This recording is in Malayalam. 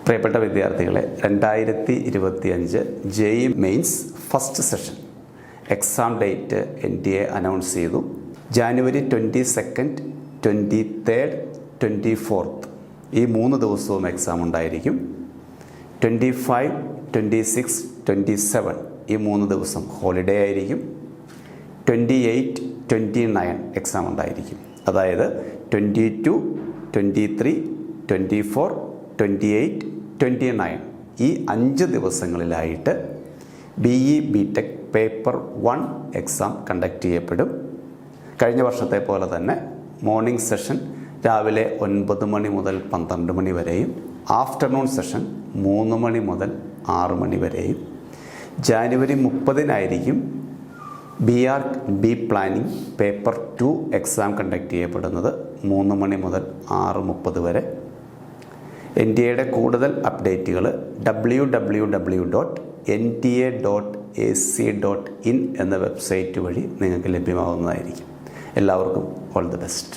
പ്രിയപ്പെട്ട വിദ്യാർത്ഥികളെ, 2025 JEE mains first session exam date NTA announce ചെയ്തു. ജാനുവരി 22, 23, 24 ഈ 3 ദിവസവും എക്സാം ഉണ്ടായിരിക്കും. 25, 26, 27 ഈ 3 ദിവസം ഹോളിഡേ ആയിരിക്കും. 28, 29 എക്സാം ഉണ്ടായിരിക്കും. അതായത് 22, 23, 24, 28, 29 ഈ 5 ദിവസങ്ങളിലായിട്ട് BE BTech paper 1 exam conduct ചെയ്യപ്പെടും. കഴിഞ്ഞ വർഷത്തെ പോലെ തന്നെ മോർണിംഗ് സെഷൻ രാവിലെ 9 മണി മുതൽ 12 മണി വരെയും ആഫ്റ്റർനൂൺ സെഷൻ 3 മണി മുതൽ 6 മണി വരെയും. January 30 BRB planning paper 2 exam conduct ചെയ്യപ്പെടുന്നത് 3 മണി മുതൽ 6:30 വരെ. NTA കൂടുതൽ അപ്ഡേറ്റുകൾ www.nta.ac.in എന്ന വെബ്സൈറ്റ് വഴി നിങ്ങൾക്ക് ലഭ്യമാകുന്നതായിരിക്കും. എല്ലാവർക്കും ഓൾ ദി ബെസ്റ്റ്.